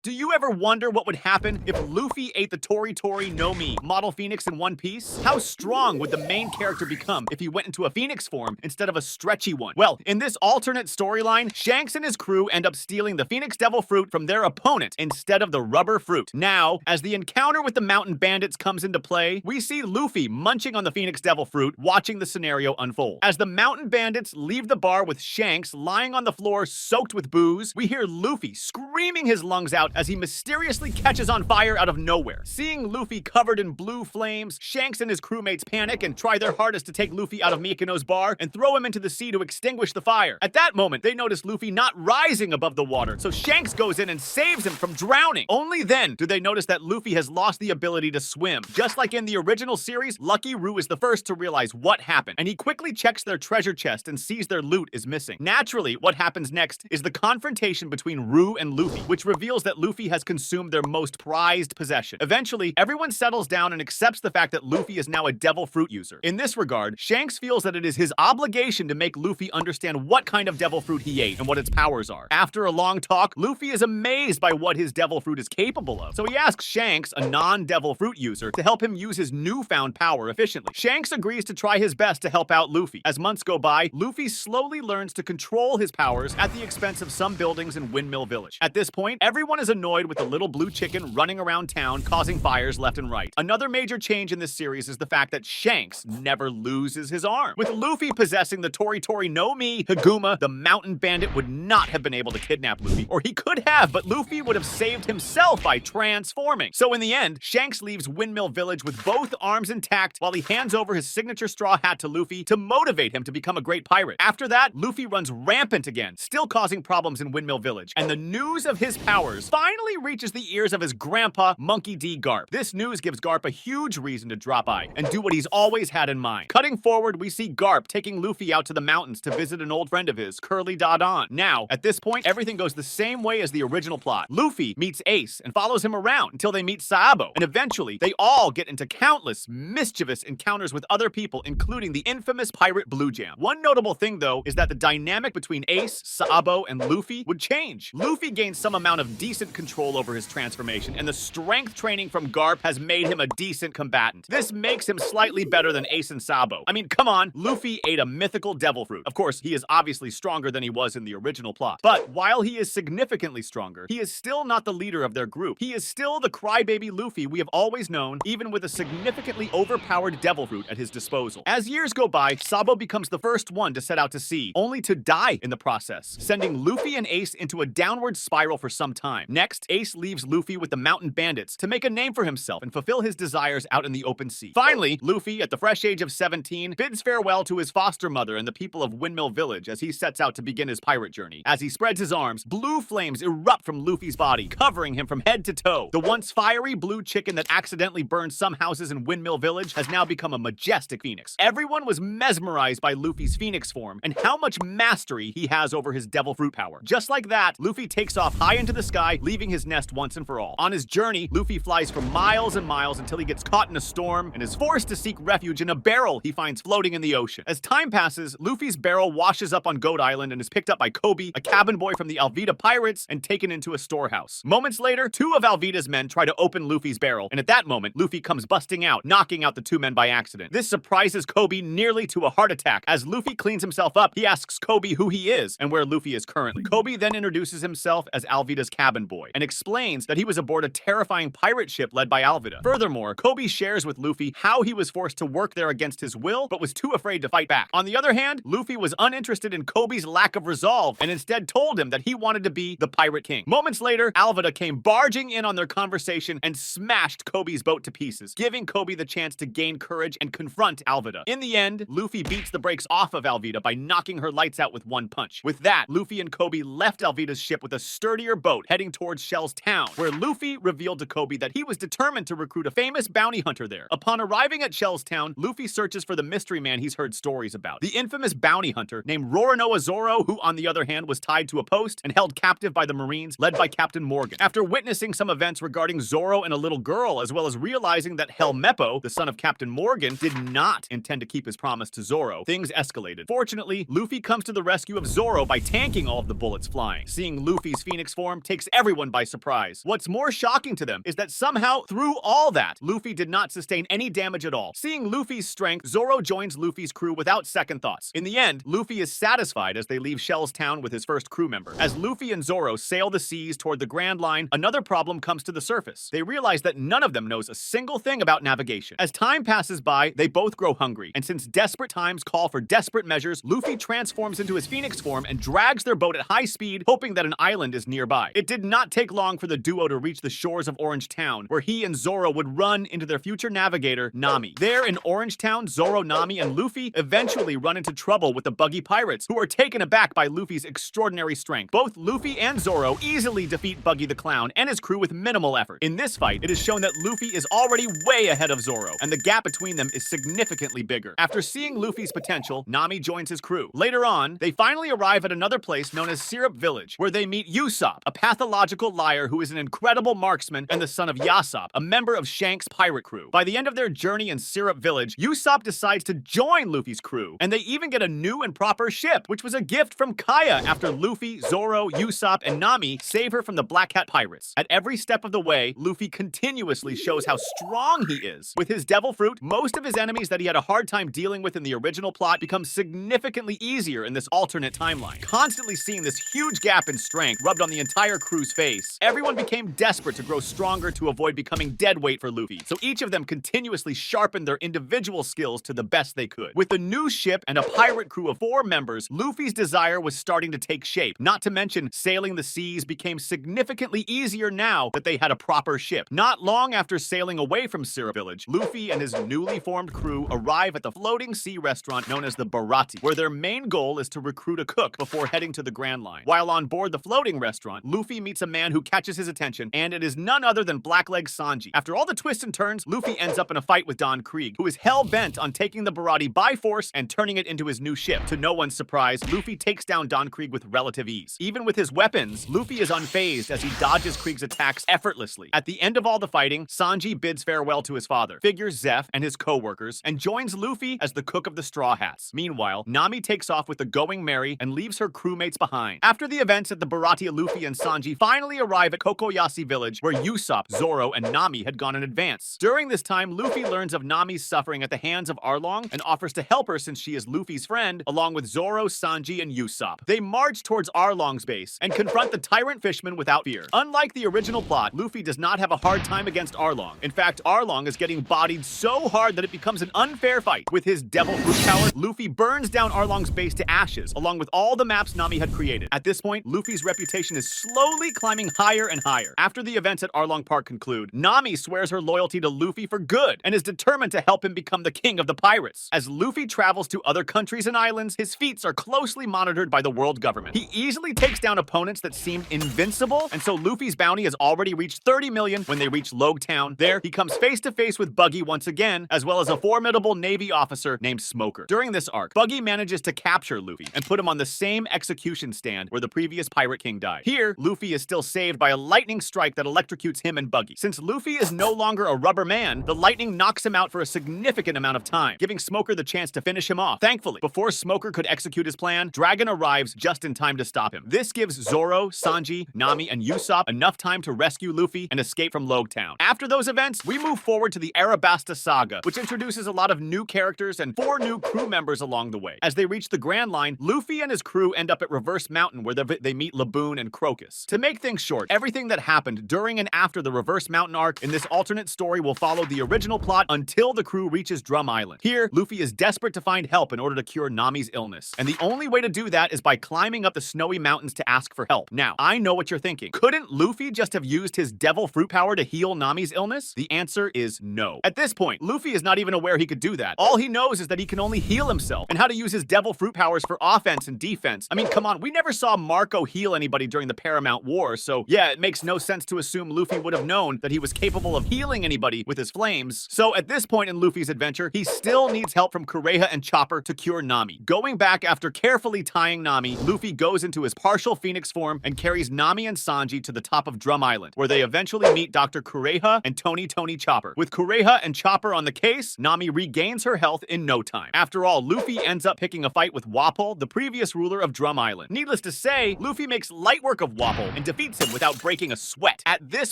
Do you ever wonder what would happen if Luffy ate the Tori Tori no Mi model phoenix in one piece? How strong would the main character become if he went into a phoenix form instead of a stretchy one? Well, in this alternate storyline, Shanks and his crew end up stealing the Phoenix Devil fruit from their opponent instead of the rubber fruit. Now, as the encounter with the mountain bandits comes into play, we see Luffy munching on the Phoenix Devil fruit, watching the scenario unfold. As the mountain bandits leave the bar with Shanks lying on the floor soaked with booze, we hear Luffy screaming his lungs out as he mysteriously catches on fire out of nowhere. Seeing Luffy covered in blue flames, Shanks and his crewmates panic and try their hardest to take Luffy out of Mikono's bar and throw him into the sea to extinguish the fire. At that moment, they notice Luffy not rising above the water, so Shanks goes in and saves him from drowning. Only then do they notice that Luffy has lost the ability to swim. Just like in the original series, Lucky Roo is the first to realize what happened, and he quickly checks their treasure chest and sees their loot is missing. Naturally, what happens next is the confrontation between Roo and Luffy, which reveals that Luffy has consumed their most prized possession. Eventually, everyone settles down and accepts the fact that Luffy is now a devil fruit user. In this regard, Shanks feels that it is his obligation to make Luffy understand what kind of devil fruit he ate and what its powers are. After a long talk, Luffy is amazed by what his devil fruit is capable of, so he asks Shanks, a non-devil fruit user, to help him use his newfound power efficiently. Shanks agrees to try his best to help out Luffy. As months go by, Luffy slowly learns to control his powers at the expense of some buildings in Windmill Village. At this point, everyone is annoyed with the little blue chicken running around town causing fires left and right. Another major change in this series is the fact that Shanks never loses his arm. With Luffy possessing the Tori Tori no Mi, Higuma, the mountain bandit, would not have been able to kidnap Luffy, or he could have, but Luffy would have saved himself by transforming. So in the end, Shanks leaves Windmill Village with both arms intact while he hands over his signature straw hat to Luffy to motivate him to become a great pirate. After that, Luffy runs rampant again, still causing problems in Windmill Village, and the news of his powers finally reaches the ears of his grandpa, Monkey D. Garp. This news gives Garp a huge reason to drop by and do what he's always had in mind. Cutting forward, we see Garp taking Luffy out to the mountains to visit an old friend of his, Curly Dodon. Now, at this point, everything goes the same way as the original plot. Luffy meets Ace and follows him around until they meet Sabo, and eventually, they all get into countless mischievous encounters with other people, including the infamous pirate Blue Jam. One notable thing, though, is that the dynamic between Ace, Sabo, and Luffy would change. Luffy gains some amount of decent control over his transformation, and the strength training from Garp has made him a decent combatant. This makes him slightly better than Ace and Sabo. I mean, come on, Luffy ate a mythical devil fruit. Of course, he is obviously stronger than he was in the original plot. But while he is significantly stronger, he is still not the leader of their group. He is still the crybaby Luffy we have always known, even with a significantly overpowered devil fruit at his disposal. As years go by, Sabo becomes the first one to set out to sea, only to die in the process, sending Luffy and Ace into a downward spiral for some time. Next, Ace leaves Luffy with the mountain bandits to make a name for himself and fulfill his desires out in the open sea. Finally, Luffy, at the fresh age of 17, bids farewell to his foster mother and the people of Windmill Village as he sets out to begin his pirate journey. As he spreads his arms, blue flames erupt from Luffy's body, covering him from head to toe. The once fiery blue chicken that accidentally burned some houses in Windmill Village has now become a majestic phoenix. Everyone was mesmerized by Luffy's phoenix form and how much mastery he has over his devil fruit power. Just like that, Luffy takes off high into the sky, leaving his nest once and for all. On his journey, Luffy flies for miles and miles until he gets caught in a storm and is forced to seek refuge in a barrel he finds floating in the ocean. As time passes, Luffy's barrel washes up on Goat Island and is picked up by Kobe, a cabin boy from the Alvida pirates, and taken into a storehouse. Moments later, two of Alvida's men try to open Luffy's barrel, and at that moment, Luffy comes busting out, knocking out the two men by accident. This surprises Kobe nearly to a heart attack. As Luffy cleans himself up, he asks Kobe who he is and where Luffy is currently. Kobe then introduces himself as Alvida's cabin boy and explains that he was aboard a terrifying pirate ship led by Alvida. Furthermore, Kobe shares with Luffy how he was forced to work there against his will, but was too afraid to fight back. On the other hand, Luffy was uninterested in Kobe's lack of resolve and instead told him that he wanted to be the Pirate King. Moments later, Alvida came barging in on their conversation and smashed Kobe's boat to pieces, giving Kobe the chance to gain courage and confront Alvida. In the end, Luffy beats the brakes off of Alvida by knocking her lights out with one punch. With that, Luffy and Kobe left Alvida's ship with a sturdier boat heading towards Shell's town, where Luffy revealed to Kobe that he was determined to recruit a famous bounty hunter there. Upon arriving at Shell's town, Luffy searches for the mystery man he's heard stories about, the infamous bounty hunter named Roronoa Zoro, who on the other hand was tied to a post and held captive by the Marines led by Captain Morgan. After witnessing some events regarding Zoro and a little girl, as well as realizing that Helmeppo, the son of Captain Morgan, did not intend to keep his promise to Zoro, things escalated. Fortunately, Luffy comes to the rescue of Zoro by tanking all of the bullets flying. Seeing Luffy's phoenix form takes everyone everyone by surprise. What's more shocking to them is that somehow, through all that, Luffy did not sustain any damage at all. Seeing Luffy's strength, Zoro joins Luffy's crew without second thoughts. In the end, Luffy is satisfied as they leave Shell's town with his first crew member. As Luffy and Zoro sail the seas toward the Grand Line, another problem comes to the surface. They realize that none of them knows a single thing about navigation. As time passes by, they both grow hungry, and since desperate times call for desperate measures, Luffy transforms into his Phoenix form and drags their boat at high speed, hoping that an island is nearby. It did not take long for the duo to reach the shores of Orange Town, where he and Zoro would run into their future navigator, Nami. There in Orange Town, Zoro, Nami, and Luffy eventually run into trouble with the buggy pirates, who are taken aback by Luffy's extraordinary strength. Both Luffy and Zoro easily defeat Buggy the Clown and his crew with minimal effort. In this fight, it is shown that Luffy is already way ahead of Zoro, and the gap between them is significantly bigger. After seeing Luffy's potential, Nami joins his crew. Later on, they finally arrive at another place known as Syrup Village, where they meet Usopp, a pathological liar who is an incredible marksman and the son of Yasopp, a member of Shank's pirate crew. By the end of their journey in Syrup Village, Usopp decides to join Luffy's crew, and they even get a new and proper ship, which was a gift from Kaya after Luffy, Zoro, Usopp, and Nami save her from the Black Hat pirates. At every step of the way, Luffy continuously shows how strong he is. With his devil fruit, most of his enemies that he had a hard time dealing with in the original plot become significantly easier in this alternate timeline. Constantly seeing this huge gap in strength rubbed on the entire crew's face, everyone became desperate to grow stronger to avoid becoming dead weight for Luffy, so each of them continuously sharpened their individual skills to the best they could. With a new ship and a pirate crew of 4 members, Luffy's desire was starting to take shape. Not to mention, sailing the seas became significantly easier now that they had a proper ship. Not long after sailing away from Syrup Village, Luffy and his newly formed crew arrive at the floating sea restaurant known as the Barati, where their main goal is to recruit a cook before heading to the Grand Line. While on board the floating restaurant, Luffy meets a man who catches his attention, and it is none other than Blackleg Sanji. After all the twists and turns, Luffy ends up in a fight with Don Krieg, who is hell-bent on taking the Barati by force and turning it into his new ship. To no one's surprise, Luffy takes down Don Krieg with relative ease. Even with his weapons, Luffy is unfazed as he dodges Krieg's attacks effortlessly. At the end of all the fighting, Sanji bids farewell to his father, figures Zeph and his co-workers, and joins Luffy as the cook of the Straw Hats. Meanwhile, Nami takes off with the Going Merry and leaves her crewmates behind. After the events at the Barati, Luffy and Sanji finally arrive at Kokoyasi Village, where Usopp, Zoro, and Nami had gone in advance. During this time, Luffy learns of Nami's suffering at the hands of Arlong and offers to help her since she is Luffy's friend, along with Zoro, Sanji, and Usopp. They march towards Arlong's base and confront the Tyrant Fishman without fear. Unlike the original plot, Luffy does not have a hard time against Arlong. In fact, Arlong is getting bodied so hard that it becomes an unfair fight. With his devil fruit power, Luffy burns down Arlong's base to ashes, along with all the maps Nami had created. At this point, Luffy's reputation is slowly climbing higher and higher. After the events at Arlong Park conclude, Nami swears her loyalty to Luffy for good and is determined to help him become the king of the pirates. As Luffy travels to other countries and islands, his feats are closely monitored by the world government. He easily takes down opponents that seemed invincible, and so Luffy's bounty has already reached 30 million when they reach Logue Town. There, he comes face to face with Buggy once again, as well as a formidable Navy officer named Smoker. During this arc, Buggy manages to capture Luffy and put him on the same execution stand where the previous Pirate King died. Here, Luffy is still saved by a lightning strike that electrocutes him and Buggy. Since Luffy is no longer a rubber man, the lightning knocks him out for a significant amount of time, giving Smoker the chance to finish him off. Thankfully, before Smoker could execute his plan, Dragon arrives just in time to stop him. This gives Zoro, Sanji, Nami, and Usopp enough time to rescue Luffy and escape from Logue Town. After those events, we move forward to the Arabasta Saga, which introduces a lot of new characters and 4 new crew members along the way. As they reach the Grand Line, Luffy and his crew end up at Reverse Mountain, where they meet Laboon and Crocus. To make things short, everything that happened during and after the Reverse Mountain arc in this alternate story will follow the original plot until the crew reaches Drum Island. Here, Luffy is desperate to find help in order to cure Nami's illness, and the only way to do that is by climbing up the snowy mountains to ask for help. Now, I know what you're thinking. Couldn't Luffy just have used his devil fruit power to heal Nami's illness? The answer is no. At this point, Luffy is not even aware he could do that. All he knows is that he can only heal himself, and how to use his devil fruit powers for offense and defense. I mean, come on, we never saw Marco heal anybody during the Paramount War, so yeah, it makes no sense to assume Luffy would have known that he was capable of healing anybody with his flames. So at this point in Luffy's adventure, he still needs help from Kureha and Chopper to cure Nami. Going back after carefully tying Nami, Luffy goes into his partial Phoenix form and carries Nami and Sanji to the top of Drum Island, where they eventually meet Dr. Kureha and Tony Chopper. With Kureha and Chopper on the case, Nami regains her health in no time. After all, Luffy ends up picking a fight with Wapol, the previous ruler of Drum Island. Needless to say, Luffy makes light work of Wapol and defeats defeats him without breaking a sweat. At this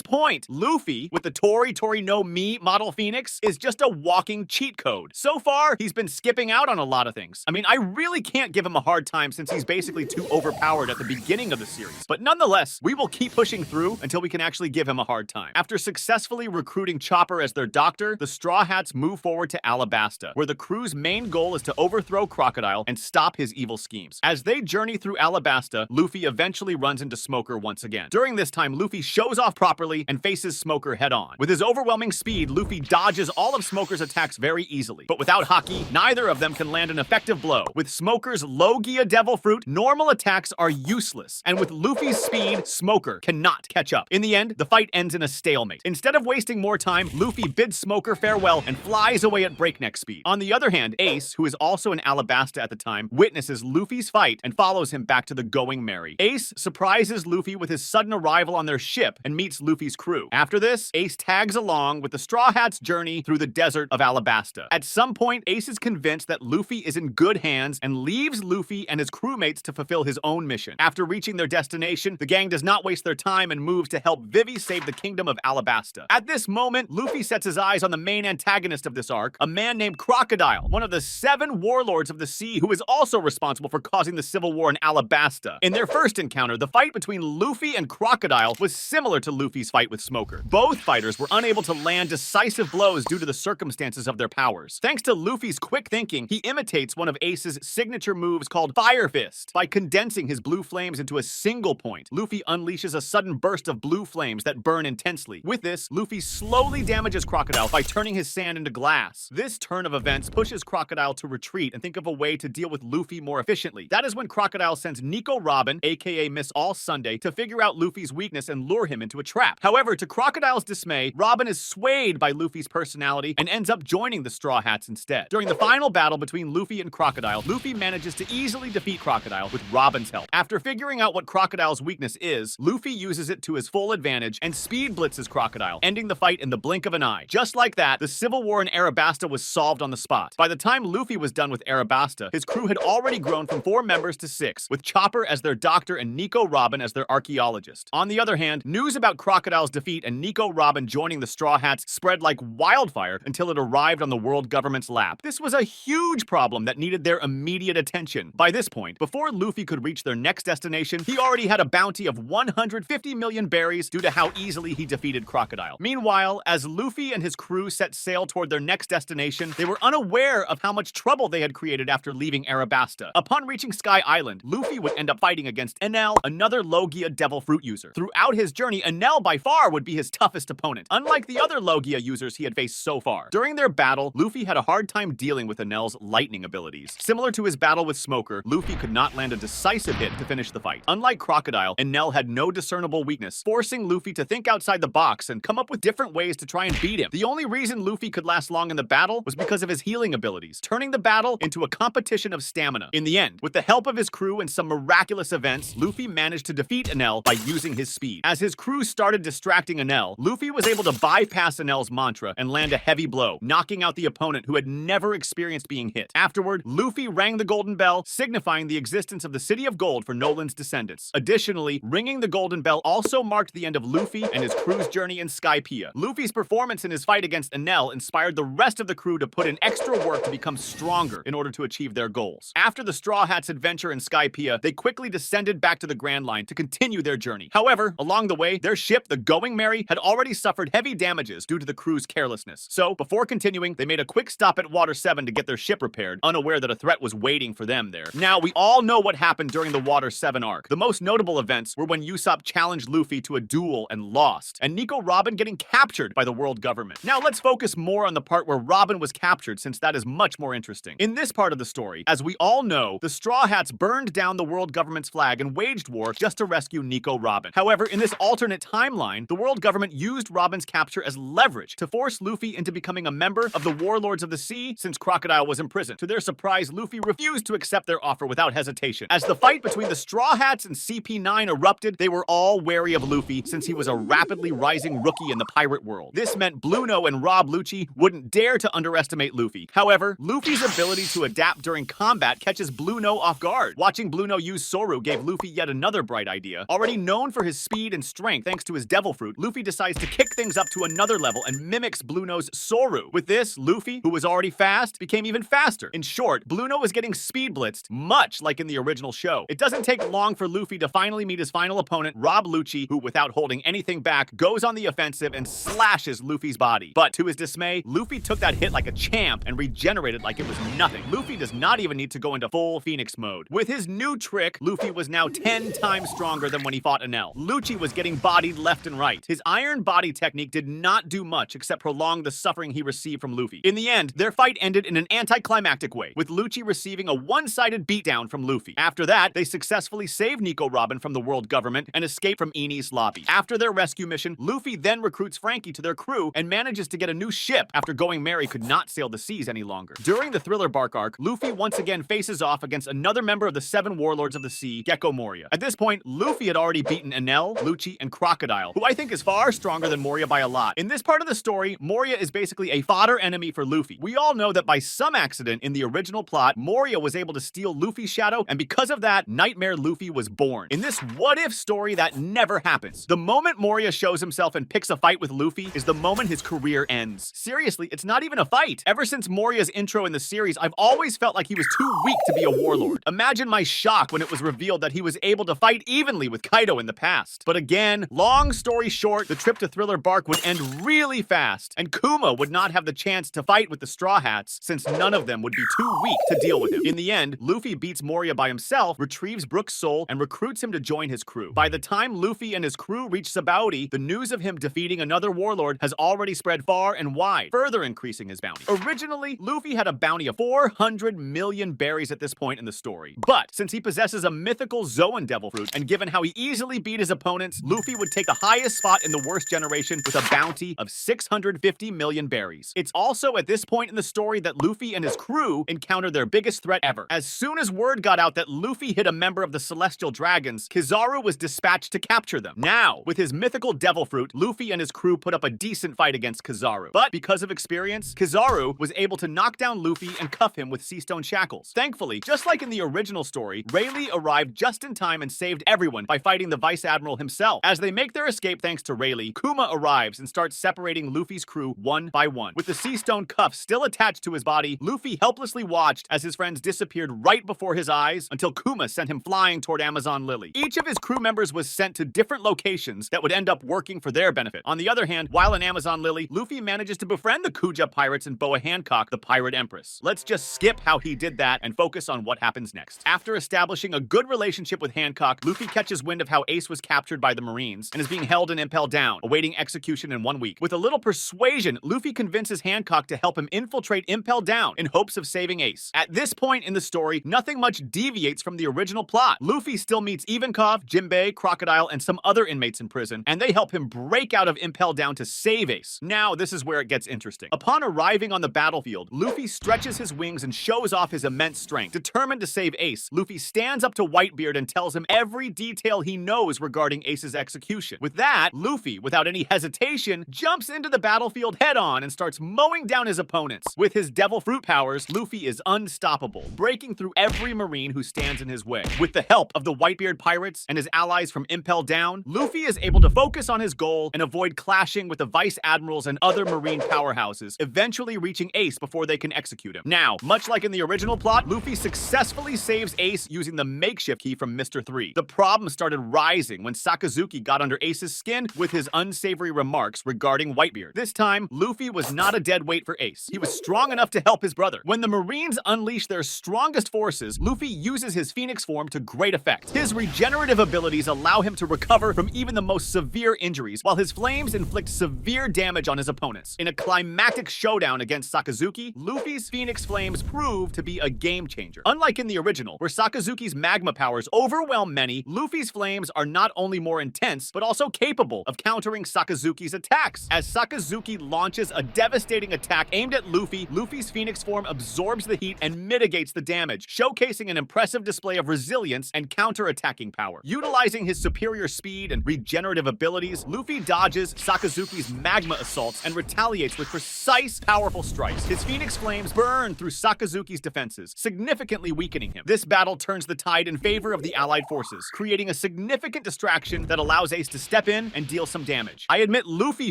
point, Luffy, with the Tori Tori no Mi model Phoenix, is just a walking cheat code. So far, he's been skipping out on a lot of things. I mean, I really can't give him a hard time since he's basically too overpowered at the beginning of the series. But nonetheless, we will keep pushing through until we can actually give him a hard time. After successfully recruiting Chopper as their doctor, the Straw Hats move forward to Alabasta, where the crew's main goal is to overthrow Crocodile and stop his evil schemes. As they journey through Alabasta, Luffy eventually runs into Smoker once again. During this time, Luffy shows off properly and faces Smoker head-on. With his overwhelming speed, Luffy dodges all of Smoker's attacks very easily. But without Haki, neither of them can land an effective blow. With Smoker's Logia Devil Fruit, normal attacks are useless. And with Luffy's speed, Smoker cannot catch up. In the end, the fight ends in a stalemate. Instead of wasting more time, Luffy bids Smoker farewell and flies away at breakneck speed. On the other hand, Ace, who is also in Alabasta at the time, witnesses Luffy's fight and follows him back to the Going Merry. Ace surprises Luffy with his sudden arrival on their ship and meets Luffy's crew. After this, Ace tags along with the Straw Hats' journey through the desert of Alabasta. At some point, Ace is convinced that Luffy is in good hands and leaves Luffy and his crewmates to fulfill his own mission. After reaching their destination, the gang does not waste their time and moves to help Vivi save the kingdom of Alabasta. At this moment, Luffy sets his eyes on the main antagonist of this arc, a man named Crocodile, one of the 7 warlords of the sea who is also responsible for causing the civil war in Alabasta. In their first encounter, the fight between Luffy and Crocodile was similar to Luffy's fight with Smoker. Both fighters were unable to land decisive blows due to the circumstances of their powers. Thanks to Luffy's quick thinking, he imitates one of Ace's signature moves called Fire Fist. By condensing his blue flames into a single point, Luffy unleashes a sudden burst of blue flames that burn intensely. With this, Luffy slowly damages Crocodile by turning his sand into glass. This turn of events pushes Crocodile to retreat and think of a way to deal with Luffy more efficiently. That is when Crocodile sends Nico Robin, aka Miss All Sunday, to figure out Luffy's weakness and lure him into a trap. However, to Crocodile's dismay, Robin is swayed by Luffy's personality and ends up joining the Straw Hats instead. During the final battle between Luffy and Crocodile, Luffy manages to easily defeat Crocodile with Robin's help. After figuring out what Crocodile's weakness is, Luffy uses it to his full advantage and speed blitzes Crocodile, ending the fight in the blink of an eye. Just like that, the civil war in Arabasta was solved on the spot. By the time Luffy was done with Arabasta, his crew had already grown from 4 members to 6, with Chopper as their doctor and Nico Robin as their archaeologist. On the other hand, news about Crocodile's defeat and Nico Robin joining the Straw Hats spread like wildfire until it arrived on the world government's lap. This was a huge problem that needed their immediate attention. By this point, before Luffy could reach their next destination, he already had a bounty of 150 million berries due to how easily he defeated Crocodile. Meanwhile, as Luffy and his crew set sail toward their next destination, they were unaware of how much trouble they had created after leaving Arabasta. Upon reaching Sky Island, Luffy would end up fighting against Enel, another Logia Devil Fruit user. Throughout his journey, Enel by far would be his toughest opponent, unlike the other Logia users he had faced so far. During their battle, Luffy had a hard time dealing with Enel's lightning abilities. Similar to his battle with Smoker, Luffy could not land a decisive hit to finish the fight. Unlike Crocodile, Enel had no discernible weakness, forcing Luffy to think outside the box and come up with different ways to try and beat him. The only reason Luffy could last long in the battle was because of his healing abilities, turning the battle into a competition of stamina. In the end, with the help of his crew and some miraculous events, Luffy managed to defeat Enel by using his speed. As his crew started distracting Enel, Luffy was able to bypass Enel's mantra and land a heavy blow, knocking out the opponent who had never experienced being hit. Afterward, Luffy rang the golden bell, signifying the existence of the City of Gold for Noland's descendants. Additionally, ringing the golden bell also marked the end of Luffy and his crew's journey in Skypiea. Luffy's performance in his fight against Enel inspired the rest of the crew to put in extra work to become stronger in order to achieve their goals. After the Straw Hats' adventure in Skypiea, they quickly descended back to the Grand Line to continue their journey. However, along the way, their ship, the Going Merry, had already suffered heavy damages due to the crew's carelessness. So, before continuing, they made a quick stop at Water 7 to get their ship repaired, unaware that a threat was waiting for them there. Now, we all know what happened during the Water 7 arc. The most notable events were when Usopp challenged Luffy to a duel and lost, and Nico Robin getting captured by the world government. Now, let's focus more on the part where Robin was captured, since that is much more interesting. In this part of the story, as we all know, the Straw Hats burned down the world government's flag and waged war just to rescue Nico Robin. However, in this alternate timeline, the world government used Robin's capture as leverage to force Luffy into becoming a member of the Warlords of the Sea since Crocodile was imprisoned. To their surprise, Luffy refused to accept their offer without hesitation. As the fight between the Straw Hats and CP9 erupted, they were all wary of Luffy since he was a rapidly rising rookie in the pirate world. This meant Blueno and Rob Lucci wouldn't dare to underestimate Luffy. However, Luffy's ability to adapt during combat catches Blueno off guard. Watching Blueno use Soru gave Luffy yet another bright idea. Already known for his speed and strength thanks to his devil fruit, Luffy decides to kick things up to another level and mimics Blue Nose Soru. With this, Luffy, who was already fast, became even faster. In short, Blue Nose was getting speed blitzed, much like in the original show. It doesn't take long for Luffy to finally meet his final opponent, Rob Lucci, who, without holding anything back, goes on the offensive and slashes Luffy's body. But to his dismay, Luffy took that hit like a champ and regenerated like it was nothing. Luffy does not even need to go into full Phoenix mode. With his new trick, Luffy was now 10 times stronger than when he fought Enel. Lucci was getting bodied left and right. His iron body technique did not do much except prolong the suffering he received from Luffy. In the end, their fight ended in an anticlimactic way, with Lucci receiving a one-sided beatdown from Luffy. After that, they successfully saved Nico Robin from the world government and escaped from Enies lobby. After their rescue mission, Luffy then recruits Frankie to their crew and manages to get a new ship after Going Merry could not sail the seas any longer. During the Thriller Bark arc, Luffy once again faces off against another member of the 7 Warlords of the Sea, Gecko Moria. At this point, Luffy had already beaten Enel, Lucci, and Crocodile, who I think is far stronger than Moria by a lot. In this part of the story, Moria is basically a fodder enemy for Luffy. We all know that by some accident in the original plot, Moria was able to steal Luffy's shadow, and because of that, Nightmare Luffy was born. In this what-if story, that never happens. The moment Moria shows himself and picks a fight with Luffy is the moment his career ends. Seriously, it's not even a fight. Ever since Moria's intro in the series, I've always felt like he was too weak to be a warlord. Imagine my shock when it was revealed that he was able to fight evenly with Kaido in the past. But again, long story short, the trip to Thriller Bark would end really fast, and Kuma would not have the chance to fight with the Straw Hats since none of them would be too weak to deal with him. In the end, Luffy beats Moria by himself, retrieves Brook's soul, and recruits him to join his crew. By the time Luffy and his crew reach Sabaody, the news of him defeating another warlord has already spread far and wide, further increasing his bounty. Originally, Luffy had a bounty of 400 million berries at this point in the story. But since he possesses a mythical Zoan Devil Fruit, and given how he easily beat his opponents, Luffy would take the highest spot in the worst generation with a bounty of 650 million berries. It's also at this point in the story that Luffy and his crew encounter their biggest threat ever. As soon as word got out that Luffy hit a member of the Celestial Dragons, Kizaru was dispatched to capture them. Now, with his mythical Devil Fruit, Luffy and his crew put up a decent fight against Kizaru. But because of experience, Kizaru was able to knock down Luffy and cuff him with sea stone shackles. Thankfully, just like in the original story, Rayleigh arrived just in time and saved everyone by fighting the Vice Admiral himself. As they make their escape thanks to Rayleigh, Kuma arrives and starts separating Luffy's crew one by one. With the sea stone cuffs still attached to his body, Luffy helplessly watched as his friends disappeared right before his eyes until Kuma sent him flying toward Amazon Lily. Each of his crew members was sent to different locations that would end up working for their benefit. On the other hand, while in Amazon Lily, Luffy manages to befriend the Kuja pirates and Boa Hancock, the Pirate Empress. Let's just skip how he did that and focus on what happens next. After establishing a good relationship with Hancock, Luffy catches wind of how Ace was captured by the Marines and is being held in Impel Down, awaiting execution in 1 week. With a little persuasion, Luffy convinces Hancock to help him infiltrate Impel Down in hopes of saving Ace. At this point in the story, nothing much deviates from the original plot. Luffy still meets Ivankov, Jinbei, Crocodile, and some other inmates in prison, and they help him break out of Impel Down to save Ace. Now, this is where it gets interesting. Upon arriving on the battlefield, Luffy stretches his wings and shows off his immense strength. Determined to save Ace, Luffy stands up to Whitebeard and tells him every detail he knows regarding Ace's execution. With that, Luffy, without any hesitation, jumps into the battlefield head-on and starts mowing down his opponents. With his Devil Fruit powers, Luffy is unstoppable, breaking through every Marine who stands in his way. With the help of the Whitebeard pirates and his allies from Impel Down, Luffy is able to focus on his goal and avoid clashing with the Vice Admirals and other Marine powerhouses, eventually reaching Ace before they can execute him. Now, much like in the original plot, Luffy successfully saves Ace using the makeshift key from Mr. 3. The problem started rising when Sakazuki got under Ace's skin with his unsavory remarks regarding Whitebeard. This time, Luffy was not a dead weight for Ace. He was strong enough to help his brother. When the Marines unleash their strongest forces, Luffy uses his Phoenix form to great effect. His regenerative abilities allow him to recover from even the most severe injuries, while his flames inflict severe damage on his opponents. In a climactic showdown against Sakazuki, Luffy's Phoenix flames prove to be a game changer. Unlike in the original, where Sakazuki's magma powers overwhelm many, Luffy's flames are not only more intense, but also capable of countering Sakazuki's attacks. As Sakazuki launches a devastating attack aimed at Luffy, Luffy's Phoenix form absorbs the heat and mitigates the damage, showcasing an impressive display of resilience and counter-attacking power. Utilizing his superior speed and regenerative abilities, Luffy dodges Sakazuki's magma assaults and retaliates with precise, powerful strikes. His Phoenix flames burn through Sakazuki's defenses, significantly weakening him. This battle turns the tide in favor of the Allied forces, creating a significant significant distraction that allows Ace to step in and deal some damage. I admit Luffy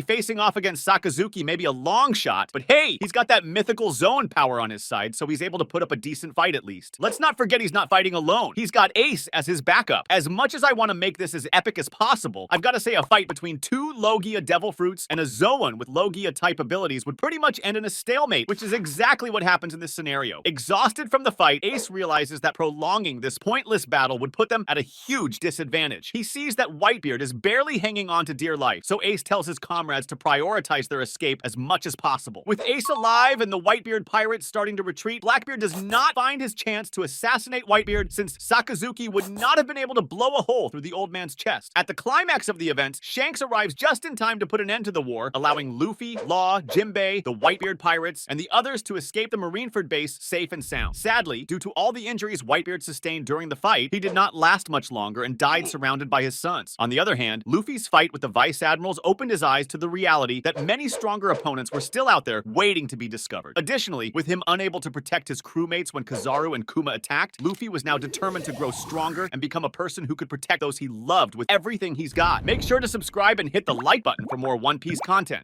facing off against Sakazuki may be a long shot, but hey, he's got that mythical zone power on his side, so he's able to put up a decent fight at least. Let's not forget he's not fighting alone. He's got Ace as his backup. As much as I want to make this as epic as possible, I've got to say a fight between two Logia Devil Fruits and a Zoan with Logia type abilities would pretty much end in a stalemate, which is exactly what happens in this scenario. Exhausted from the fight, Ace realizes that prolonging this pointless battle would put them at a huge disadvantage. He sees that Whitebeard is barely hanging on to dear life, so Ace tells his comrades to prioritize their escape as much as possible. With Ace alive and the Whitebeard pirates starting to retreat, Blackbeard does not find his chance to assassinate Whitebeard since Sakazuki would not have been able to blow a hole through the old man's chest. At the climax of the event, Shanks arrives just in time to put an end to the war, allowing Luffy, Law, Jinbei, the Whitebeard pirates, and the others to escape the Marineford base safe and sound. Sadly, due to all the injuries Whitebeard sustained during the fight, he did not last much longer and died surrounded by his sons. On the other hand, Luffy's fight with the Vice Admirals opened his eyes to the reality that many stronger opponents were still out there waiting to be discovered. Additionally, with him unable to protect his crewmates when Kizaru and Kuma attacked, Luffy was now determined to grow stronger and become a person who could protect those he loved with everything he's got. Make sure to subscribe and hit the like button for more One Piece content.